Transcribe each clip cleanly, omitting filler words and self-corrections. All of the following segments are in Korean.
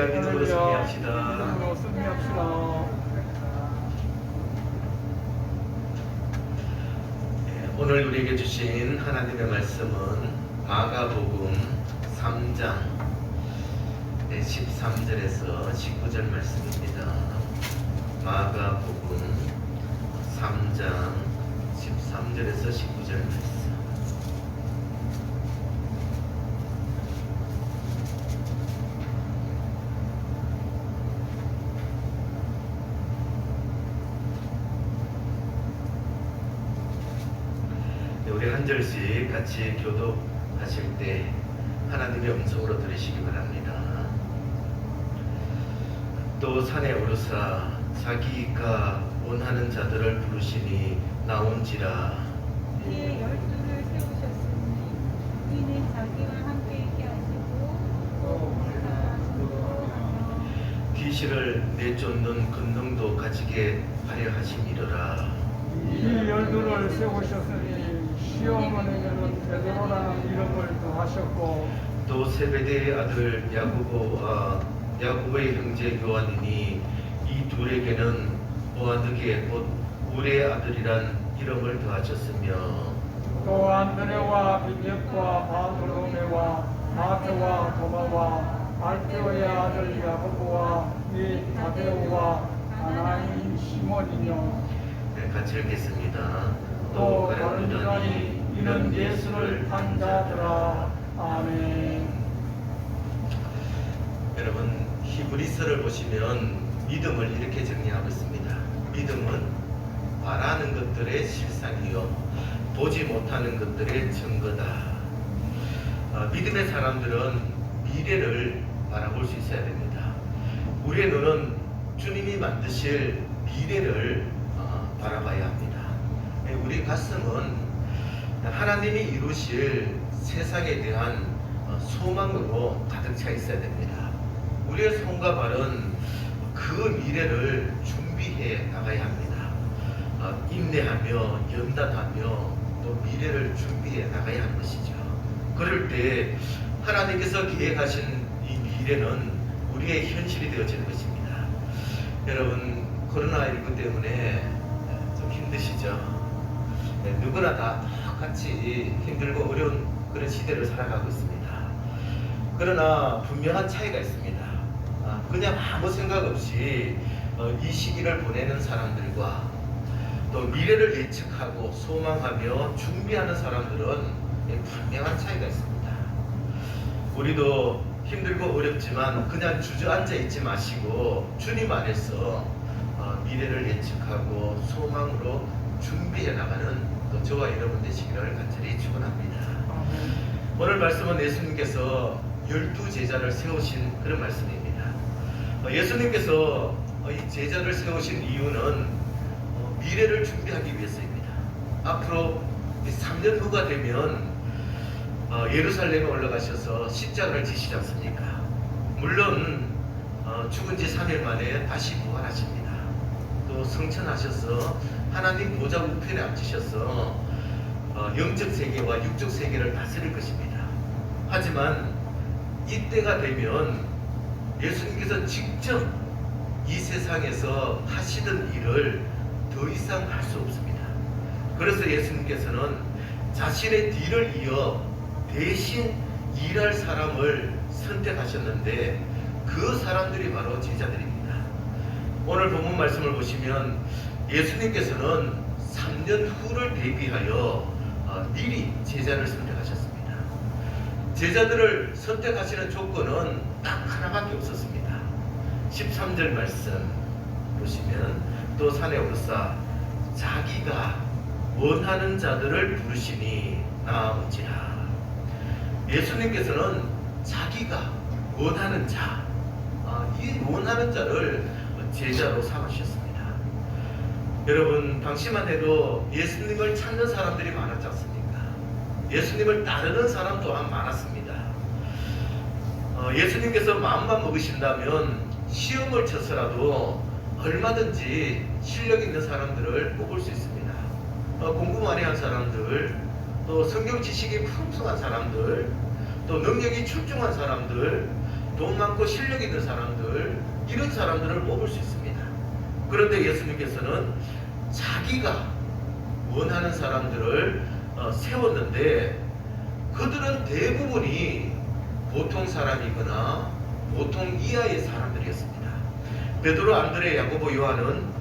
믿음으로 승리합시다. 믿음으로 승리합시다. 오늘 우리에게 주신 하나님의 말씀은 마가복음 3장 13절에서 19절 말씀입니다. 마가복음 3장 13절에서 19절 말씀. 우리 한 절씩 같이 교독하실 때 하나님의 음성으로 들으시기 바랍니다. 또 산에 오르사 자기가 원하는 자들을 부르시니 나온지라. 이에 12를 세우셨으니 이는 자기와 함께 있게 하시고 또 내가 전도하며 귀신을 내쫓는 권능도 가지게 하려 하심이로라. 이 열두를 세우셨으니 시어머니에게는 베드로라는 이름을 더하셨고 또 세베대의 아들 야고보와 야고보의 형제 요한이니 이 둘에게는 보아느게 곧 우레의 아들이란 이름을 더하셨으며 또 안드레와 빌립과 바돌로메와 마테와 도마와 알페오의 아들 야고보와 이 다데오와 하나인 시몬이며 같이 읽겠습니다. 또 다른 자니 이는 예수를 판 자더라. 아멘. 여러분 히브리서를 보시면 믿음을 이렇게 정리하고 있습니다. 믿음은 바라는 것들의 실상이요 보지 못하는 것들의 증거다. 믿음의 사람들은 미래를 바라볼 수 있어야 됩니다. 우리의 눈은 주님이 만드실 미래를 바라봐야 합니다. 우리 가슴은 하나님이 이루실 세상에 대한 소망으로 가득 차 있어야 됩니다. 우리의 손과 발은 그 미래를 준비해 나가야 합니다. 인내하며 연단하며 또 미래를 준비해 나가야 하는 것이죠. 그럴 때 하나님께서 계획하신 이 미래는 우리의 현실이 되어지는 것입니다. 여러분 코로나19 때문에 좀 힘드시죠? 누구나 다 똑같이 힘들고 어려운 그런 시대를 살아가고 있습니다. 그러나 분명한 차이가 있습니다. 그냥 아무 생각 없이 이 시기를 보내는 사람들과 또 미래를 예측하고 소망하며 준비하는 사람들은 분명한 차이가 있습니다. 우리도 힘들고 어렵지만 그냥 주저앉아 있지 마시고 주님 안에서 미래를 예측하고 소망으로 준비해 나가는 또 저와 여러분 되시기를 간절히 축원합니다. 오늘 말씀은 예수님께서 12제자를 세우신 그런 말씀입니다. 예수님께서 이 제자를 세우신 이유는 미래를 준비하기 위해서입니다. 앞으로 3년 후가 되면 예루살렘에 올라가셔서 십자가를 지시지 않습니까? 물론 죽은 지 3일 만에 다시 부활하십니다. 또 성천하셔서 하나님 보좌 우편에 앉으셔서 영적 세계와 육적 세계를 다스릴 것입니다. 하지만 이때가 되면 예수님께서 직접 이 세상에서 하시던 일을 더 이상 할 수 없습니다. 그래서 예수님께서는 자신의 뒤를 이어 대신 일할 사람을 선택하셨는데 그 사람들이 바로 제자들입니다. 오늘 본문 말씀을 보시면 예수님께서는 3년 후를 대비하여 미리 제자를 선택하셨습니다. 제자들을 선택하시는 조건은 딱 하나밖에 없었습니다. 13절 말씀 보시면 또 산에 오르사 자기가 원하는 자들을 부르시니 나온지라. 예수님께서는 자기가 원하는 자, 이 원하는 자를 제자로 삼으셨습니다. 여러분 당시만 해도 예수님을 찾는 사람들이 많았지 않습니까? 예수님을 따르는 사람 또한 많았습니다. 예수님께서 마음만 먹으신다면 시험을 쳐서라도 얼마든지 실력 있는 사람들을 뽑을 수 있습니다. 공부 많이 한 사람들, 또 성경 지식이 풍성한 사람들, 또 능력이 출중한 사람들, 돈 많고 실력 있는 사람들, 이런 사람들을 뽑을 수 있습니다. 그런데 예수님께서는 자기가 원하는 사람들을 세웠는데 그들은 대부분이 보통 사람이거나 보통 이하의 사람들이었습니다. 베드로, 안드레, 야고보, 요한은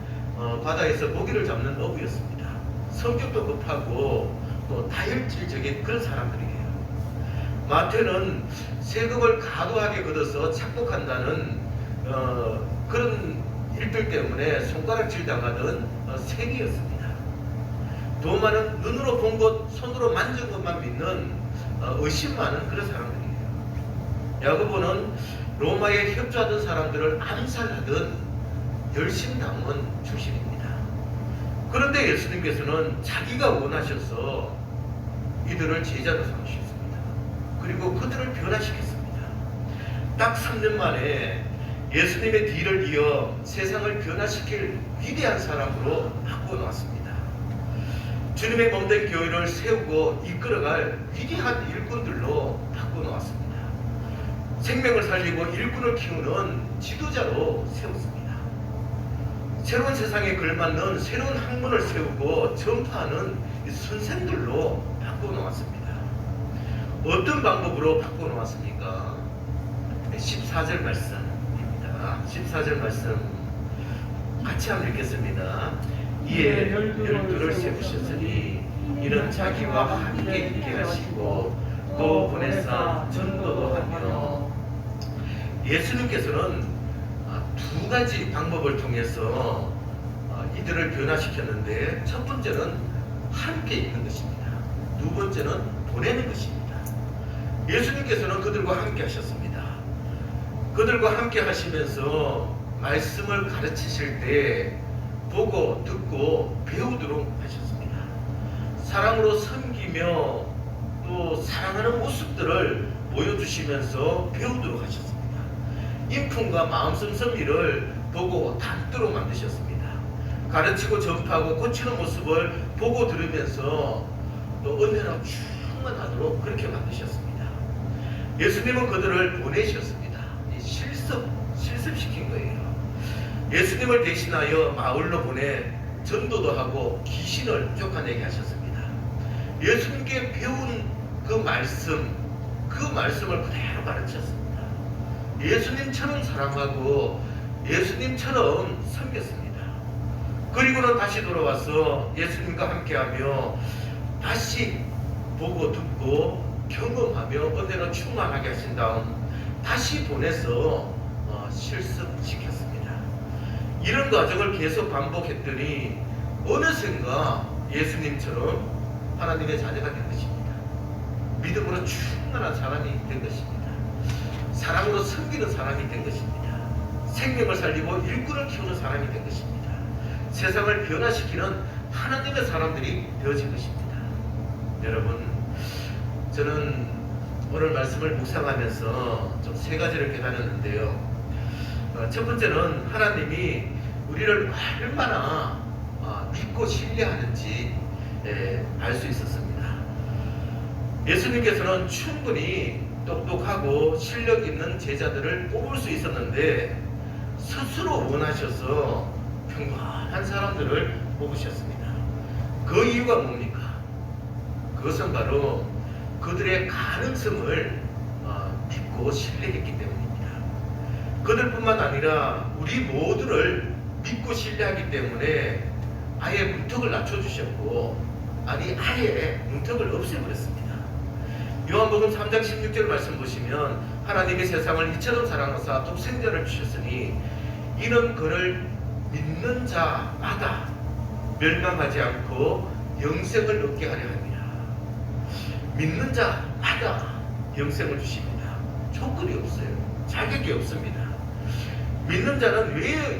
바다에서 고기를 잡는 어부였습니다. 성격도 급하고 또 다혈질적인 그런 사람들이에요. 마태는 세금을 과도하게 걷어서 착복한다는 그런 일들 때문에 손가락질 당하던 세리였습니다. 도마는 눈으로 본 것, 손으로 만진 것만 믿는 의심 많은 그런 사람들이에요. 야고보는 로마에 협조하던 사람들을 암살하던 열심당원 출신입니다. 그런데 예수님께서는 자기가 원하셔서 이들을 제자로 삼으셨습니다. 그리고 그들을 변화시켰습니다. 딱 3년 만에 예수님의 뒤를 이어 세상을 변화시킬 위대한 사람으로 바꿔놓았습니다. 주님의 몸된 교회를 세우고 이끌어갈 위대한 일꾼들로 바꿔놓았습니다. 생명을 살리고 일꾼을 키우는 지도자로 세웠습니다. 새로운 세상에 걸맞는 새로운 학문을 세우고 전파하는 선생들로 바꿔놓았습니다. 어떤 방법으로 바꿔놓았습니까? 14절 말씀입니다. 14절 말씀 같이 한번 읽겠습니다. 이에 열두를 세우셨으니 이는 자기와 함께 있게 하시고 또 보내사 전도도 하며. 예수님께서는 두 가지 방법을 통해서 이들을 변화시켰는데, 첫 번째는 함께 있는 것입니다. 두 번째는 보내는 것입니다. 예수님께서는 그들과 함께 하셨습니다. 그들과 함께 하시면서 말씀을 가르치실 때 보고 듣고 배우도록 하셨습니다. 사랑으로 섬기며 또 사랑하는 모습들을 보여주시면서 배우도록 하셨습니다. 인품과 마음씀 섭리를 보고 닮도록 만드셨습니다. 가르치고 전파하고 고치는 모습을 보고 들으면서 또 은혜로 충만하도록 그렇게 만드셨습니다. 예수님은 그들을 보내셨습니다. 실습시킨 거예요. 예수님을 대신하여 마을로 보내 전도도 하고 귀신을 쫓아내게 하셨습니다. 예수님께 배운 그 말씀을 그대로 가르쳤습니다. 예수님처럼 사랑하고 예수님처럼 섬겼습니다. 그리고는 다시 돌아와서 예수님과 함께하며 다시 보고 듣고 경험하며 은혜로 충만하게 하신 다음 다시 보내서 실습시켰습니다. 이런 과정을 계속 반복했더니 어느샌가 예수님처럼 하나님의 자녀가 된 것입니다. 믿음으로 충만한 사람이 된 것입니다. 사랑으로 섬기는 사람이 된 것입니다. 생명을 살리고 일꾼을 키우는 사람이 된 것입니다. 세상을 변화시키는 하나님의 사람들이 되어진 것입니다. 여러분, 저는 오늘 말씀을 묵상하면서 좀 세 가지를 깨달았는데요. 첫 번째는 하나님이 우리를 얼마나 믿고 신뢰하는지 알 수 있었습니다. 예수님께서는 충분히 똑똑하고 실력 있는 제자들을 뽑을 수 있었는데 스스로 원하셔서 평범한 사람들을 뽑으셨습니다. 그 이유가 뭡니까? 그것은 바로 그들의 가능성을 믿고 신뢰했기 때문입니다. 그들뿐만 아니라 우리 모두를 믿고 신뢰하기 때문에 아예 문턱을 낮춰주셨고, 아예 문턱을 없애버렸습니다. 요한복음 3장 16절 말씀 보시면 하나님이 세상을 이처럼 사랑하사 독생자를 주셨으니 이는 그를 믿는 자마다 멸망하지 않고 영생을 얻게 하려 합니다. 믿는 자마다 영생을 주십니다. 조건이 없어요. 자격이 없습니다. 믿는 자는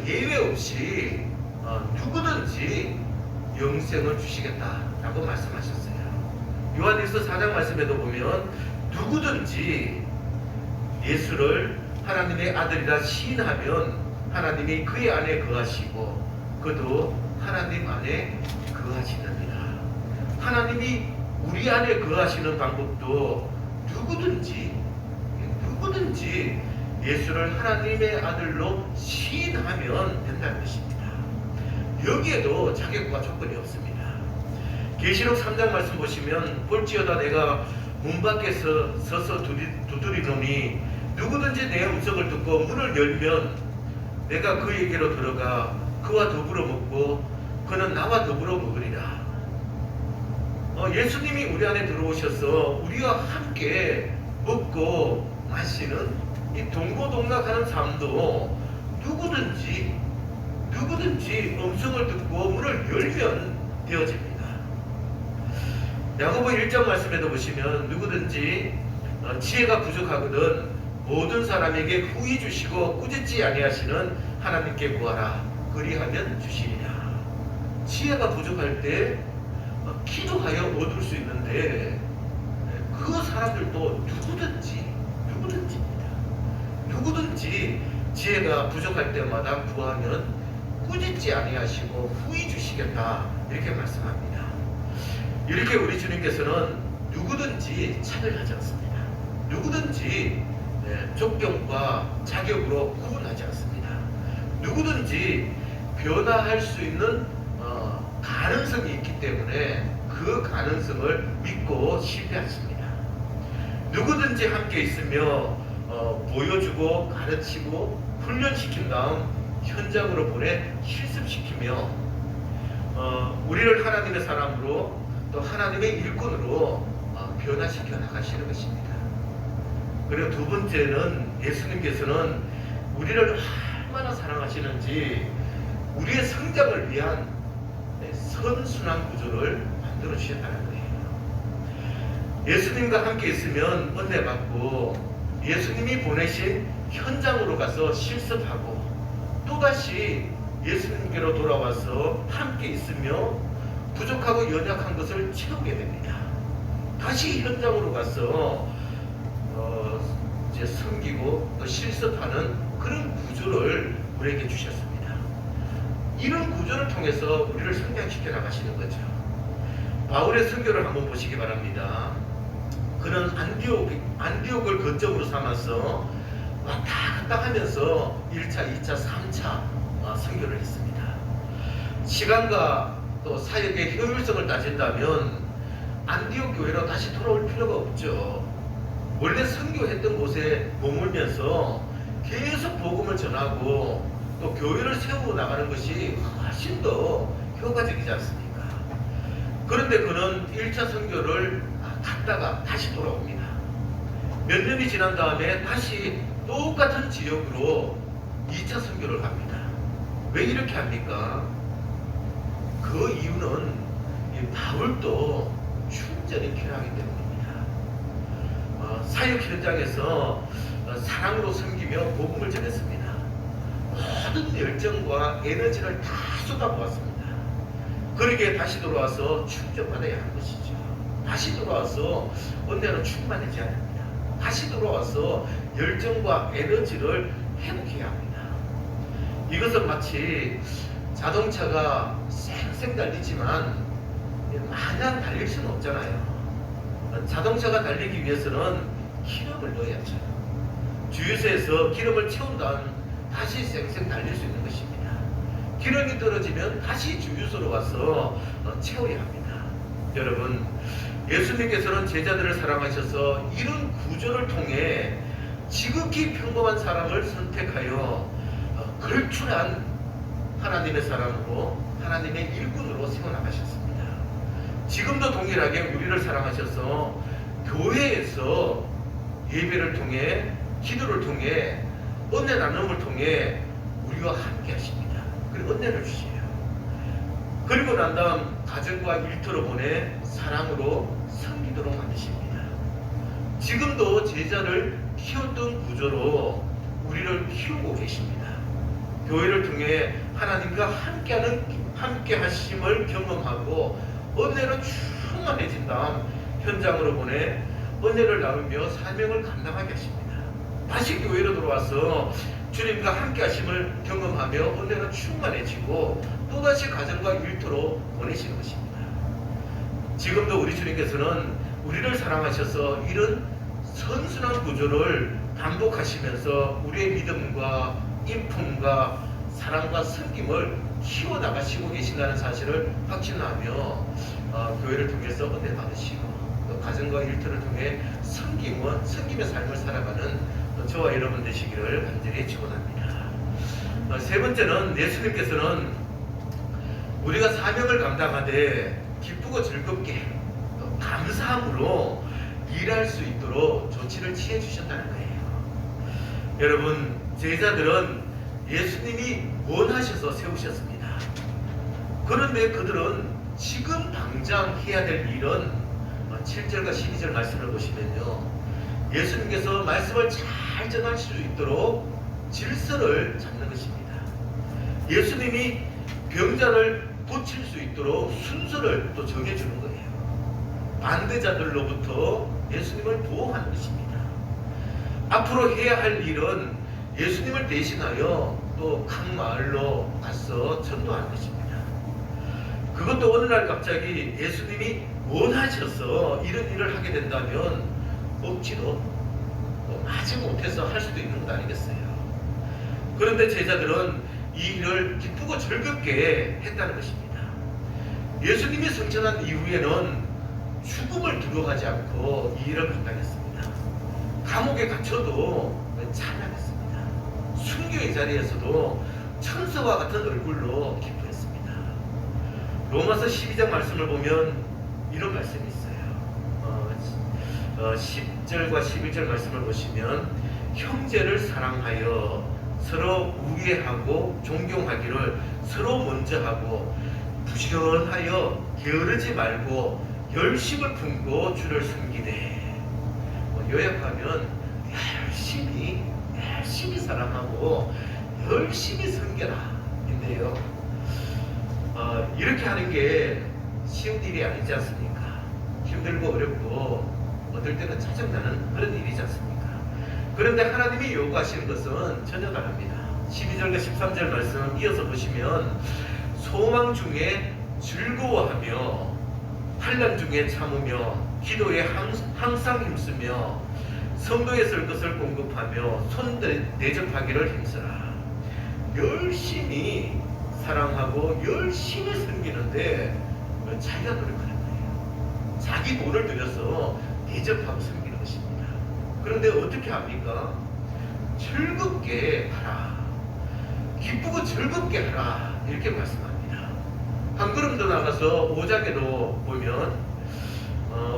예외 없이 누구든지 영생을 주시겠다라고 말씀하셨어요. 요한일서 4장 말씀에도 보면 누구든지 예수를 하나님의 아들이라 시인하면 하나님이 그의 안에 거하시고 그도 하나님 안에 거하시느니라. 하나님이 우리 안에 거하시는 방법도 누구든지 예수를 하나님의 아들로 시인하면 된다는 것입니다. 여기에도 자격과 조건이 없습니다. 계시록 3장 말씀 보시면 볼지어다 내가 문 밖에서 서서 두드리노니 누구든지 내 음성을 듣고 문을 열면 내가 그에게로 들어가 그와 더불어 먹고 그는 나와 더불어 먹으리라. 예수님이 우리 안에 들어오셔서 우리와 함께 먹고 마시는 이 동고동락하는 삶도 누구든지 음성을 듣고 문을 열면 되어집니다. 야고보 1장 말씀에도 보시면 누구든지 지혜가 부족하거든 모든 사람에게 후히 주시고 꾸짖지 아니하시는 하나님께 구하라 그리하면 주시리라. 지혜가 부족할 때 기도하여 얻을 수 있는데 그 사람들도 누구든지 지혜가 부족할 때마다 구하면 꾸짖지 아니하시고 후히 주시겠다 이렇게 말씀합니다. 이렇게 우리 주님께서는 누구든지 차별하지 않습니다. 누구든지 조건과 자격으로 구분하지 않습니다. 누구든지 변화할 수 있는 가능성이 있기 때문에 그 가능성을 믿고 신뢰하십니다. 누구든지 함께 있으며 보여주고 가르치고 훈련시킨 다음 현장으로 보내 실습시키며 우리를 하나님의 사람으로 또 하나님의 일꾼으로 변화시켜 나가시는 것입니다. 그리고 두 번째는 예수님께서는 우리를 얼마나 사랑하시는지 우리의 성장을 위한 선순환 구조를 만들어 주셨다는 거예요. 예수님과 함께 있으면 은혜 받고 예수님이 보내신 현장으로 가서 실습하고 또다시 예수님께로 돌아와서 함께 있으며 부족하고 연약한 것을 채우게 됩니다. 다시 현장으로 가서 이제 섬기고 또 실습하는 그런 구조를 우리에게 주셨습니다. 이런 구조를 통해서 우리를 성장시켜 나가시는 거죠. 바울의 선교를 한번 보시기 바랍니다. 그는 안디옥을 거점으로 삼아서 왔다 갔다 하면서 1차, 2차, 3차 선교를 했습니다. 시간과 또 사역의 효율성을 따진다면 안디옥 교회로 다시 돌아올 필요가 없죠. 원래 선교했던 곳에 머물면서 계속 복음을 전하고 또 교회를 세우고 나가는 것이 훨씬 더 효과적이지 않습니까? 그런데 그는 1차 선교를 갔다가 다시 돌아옵니다. 몇 년이 지난 다음에 다시 똑같은 지역으로 2차 선교를 갑니다. 왜 이렇게 합니까? 그 이유는 바울도 충전이 필요하기 때문입니다. 사역 현장에서 사랑으로 섬기며 복음을 전했습니다. 모든 열정과 에너지를 다 쏟아부었습니다. 그러기에 다시 돌아와서 충전받아야 하는 것이죠. 다시 돌아와서 은혜로 충만해져야 합니다. 다시 돌아와서 열정과 에너지를 회복해야 합니다. 이것은 마치 자동차가 쌩쌩 달리지만 마냥 달릴 수는 없잖아요. 자동차가 달리기 위해서는 기름을 넣어야죠. 주유소에서 기름을 채운 다음 다시 쌩쌩 달릴 수 있는 것입니다. 기름이 떨어지면 다시 주유소로 가서 채워야 합니다. 여러분, 예수님께서는 제자들을 사랑하셔서 이런 구조를 통해 지극히 평범한 사람을 선택하여 걸출한 하나님의 사람으로 하나님의 일꾼으로 세워나가셨습니다. 지금도 동일하게 우리를 사랑하셔서 교회에서 예배를 통해 기도를 통해 은혜 나눔을 통해 우리와 함께 하십니다. 그리고 은혜를 주세요. 그리고 난 다음 가정과 일터로 보내 사랑으로 섬기도록 만드십니다. 지금도 제자를 키웠던 구조로 우리를 키우고 계십니다. 교회를 통해 하나님과 함께 하심을 경험하고 은혜로 충만해진 다음 현장으로 보내 은혜를 나누며 사명을 감당하게 하십니다. 다시 교회로 들어와서 주님과 함께 하심을 경험하며 은혜로 충만해지고 또다시 가정과 일터로 보내시는 것입니다. 지금도 우리 주님께서는 우리를 사랑하셔서 이런 선순환 구조를 반복하시면서 우리의 믿음과 인품과 사랑과 섬김을 키워나가시고 계신다는 사실을 확신하며 교회를 통해서 은혜 받으시고 또 가정과 일터를 통해 섬김의 삶을 살아가는 저와 여러분 되시기를 간절히 축원합니다. 세 번째는 예수님께서는 우리가 사명을 감당하되 기쁘고 즐겁게 또 감사함으로 일할 수 있도록 조치를 취해 주셨다는 거예요. 여러분, 제자들은 예수님이 원하셔서 세우셨습니다. 그런데 그들은 지금 당장 해야 될 일은 7절과 12절 말씀을 보시면요, 예수님께서 말씀을 잘 전할 수 있도록 질서를 잡는 것입니다. 예수님이 병자를 고칠 수 있도록 순서를 또 정해주는 거예요. 반대자들로부터 예수님을 보호하는 것입니다. 앞으로 해야 할 일은 예수님을 대신하여 또 각 마을로 가서 전도하는 것입니다. 그것도 어느 날 갑자기 예수님이 원하셔서 이런 일을 하게 된다면 억지로 마지못해서 할 수도 있는 것 아니겠어요. 그런데 제자들은 이 일을 기쁘고 즐겁게 했다는 것입니다. 예수님이 승천한 이후에는 죽음을 두려워하지 않고 이 일을 감당했습니다. 감옥에 갇혀도 찬양했습니다. 순교의 자리에서도 천사와 같은 얼굴로 기뻐했습니다. 로마서 12장 말씀을 보면 이런 말씀이 있어요. 10절과 11절 말씀을 보시면 형제를 사랑하여 서로 우애하고 존경하기를 서로 먼저 하고 부지런하여 게으르지 말고 열심을 품고 주를 섬기되, 요약하면 열심히 사랑하고 열심히 섬겨라 인데요. 이렇게 하는 게 쉬운 일이 아니지 않습니까? 힘들고 어렵고 어떨 때는 짜증나는 그런 일이지 않습니까? 그런데 하나님이 요구하시는 것은 전혀 다릅니다. 12절과 13절 말씀 이어서 보시면 소망 중에 즐거워하며 환난 중에 참으며 기도에 항상 힘쓰며 성도에 쓸 것을 공급하며 손 대접하기를 힘쓰라. 열심히 사랑하고 열심히 섬기는데 자기가 노력하는 거예요. 자기 돈을 들여서 대접하고 섬기는 것입니다. 그런데 어떻게 합니까? 즐겁게 하라. 기쁘고 즐겁게 하라. 이렇게 말씀합니다. 한 걸음 더 나가서 5장에도 보면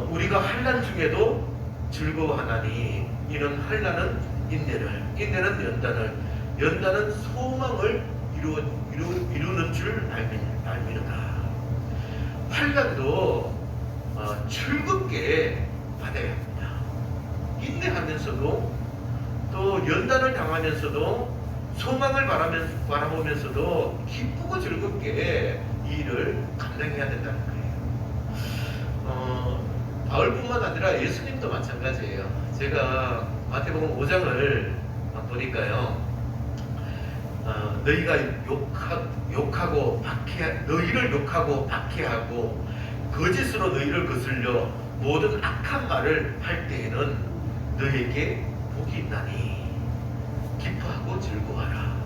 우리가 환난 중에도 즐거워하나니 이는 환난은 인내는 연단은 소망을 이루는 줄 알미노라. 환난도 즐겁게 받아야 합니다. 인내하면서도 또 연단을 당하면서도 소망을 바라보면서도 기쁘고 즐겁게 이 일을 감당해야 된다는 거예요. 바울뿐만 아니라 예수님도 마찬가지예요. 제가 마태복음 5장을 보니까요, 너희를 욕하고 박해하고 거짓으로 너희를 거슬려 모든 악한 말을 할 때에는 너희에게 복이 있나니 기뻐하고 즐거워하라.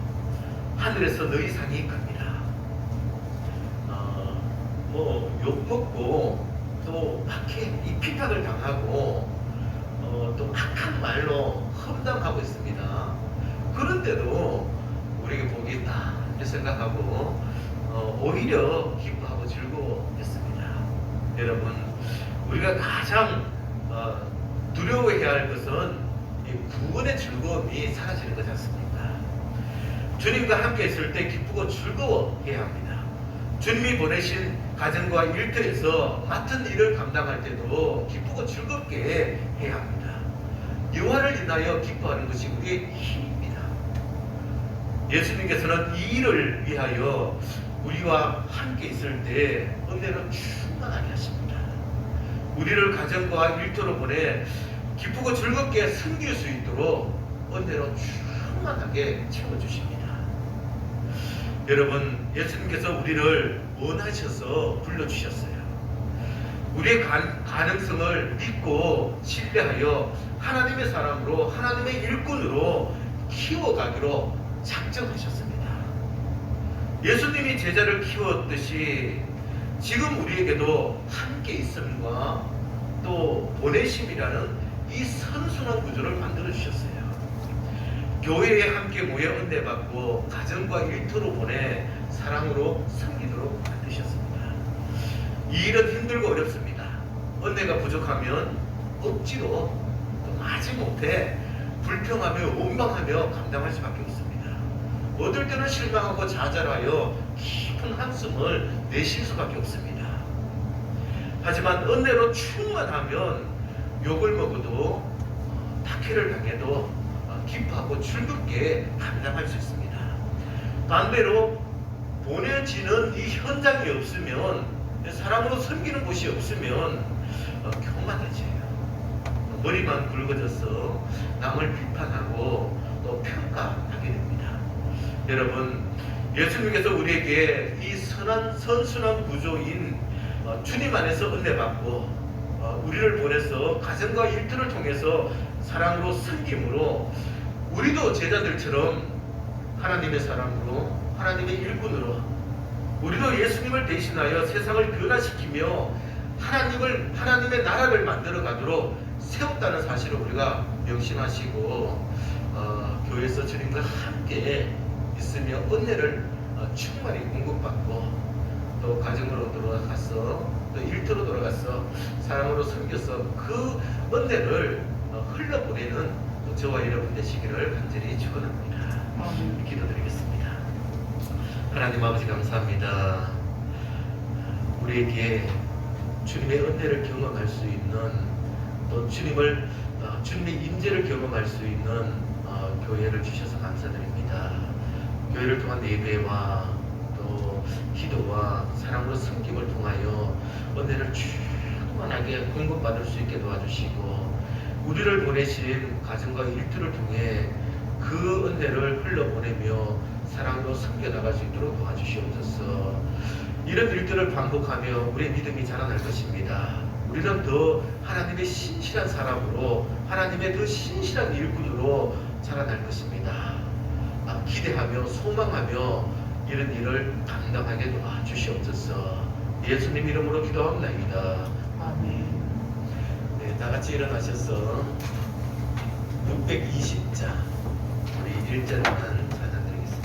하늘에서 너희 상이 큽니다. 욕먹고 또 이 핍박을 당하고 또 악한 말로 험담하고 있습니다. 그런데도 우리에게 복이 있다 이렇게 생각하고 오히려 기뻐하고 즐거워했습니다. 여러분, 우리가 가장 두려워해야 할 것은 이 구원의 즐거움이 사라지는 거지 않습니까? 주님과 함께 있을 때 기쁘고 즐거워해야 합니다. 주님이 보내신 가정과 일터에서 맡은 일을 감당할 때도 기쁘고 즐겁게 해야 합니다. 여호와를 인하여 기뻐하는 것이 우리의 힘입니다. 예수님께서는 이 일을 위하여 우리와 함께 있을 때 은혜로 충만하게 하십니다. 우리를 가정과 일터로 보내 기쁘고 즐겁게 섬길 수 있도록 은혜로 충만하게 채워주십니다. 여러분, 예수님께서 우리를 원하셔서 불러주셨어요. 우리의 가능성을 믿고 신뢰하여 하나님의 사람으로 하나님의 일꾼으로 키워가기로 작정하셨습니다. 예수님이 제자를 키웠듯이 지금 우리에게도 함께 있음과 또 보내심이라는 이 선순환 구조를 만들어 주셨어요. 교회에 함께 모여 은혜받고 가정과 일터로 보내 사랑으로 섬기도록 만드셨습니다. 이 일은 힘들고 어렵습니다. 은혜가 부족하면 억지로 또 마지못해 불평하며 원망하며 감당할 수밖에 없습니다. 어떨 때는 실망하고 좌절하여 깊은 한숨을 내쉴 수밖에 없습니다. 하지만 은혜로 충만하면 욕을 먹어도 박해를 당해도 기뻐하고 즐겁게 감당할 수 있습니다. 반대로 보내지는 이 현장이 없으면, 사람으로 섬기는 곳이 없으면 교만해져요. 머리만 굵어져서 남을 비판하고 또 평가하게 됩니다. 여러분, 예수님께서 우리에게 이 선순환 구조인 주님 안에서 은혜받고 우리를 보내서 가정과 일터를 통해서 사랑으로 섬김으로 우리도 제자들처럼 하나님의 사람으로 하나님의 일꾼으로 우리도 예수님을 대신하여 세상을 변화시키며 하나님의 나라를 만들어 가도록 세웠다는 사실을 우리가 명심하시고 교회에서 주님과 함께 있으며 은혜를 충만히 공급받고 또 가정으로 돌아가서 또 일터로 돌아가서 사랑으로 섬겨서 그 은혜를 흘러보내는 저와 여러분 되시기를 간절히 축원합니다. 기도드리겠습니다. 하나님 아버지 감사합니다. 우리에게 주님의 은혜를 경험할 수 있는 또 주님의 임재를 경험할 수 있는 교회를 주셔서 감사드립니다. 교회를 통한 예배와 또 기도와 사랑으로 섬김을 통하여 은혜를 충만하게 공급받을 수 있게 도와주시고 우리를 보내신 가정과 일터를 통해 그 은혜를 흘러보내며 사랑으로 섬겨나갈 수 있도록 도와주시옵소서. 이런 일들을 반복하며 우리의 믿음이 자라날 것입니다. 우리는 더 하나님의 신실한 사람으로 하나님의 더 신실한 일꾼으로 자라날 것입니다. 기대하며 소망하며 이런 일을 감당하게 도와주시옵소서. 예수님 이름으로 기도합니다. 아멘. 네, 다같이 일어나셔서 620자 우리 1절만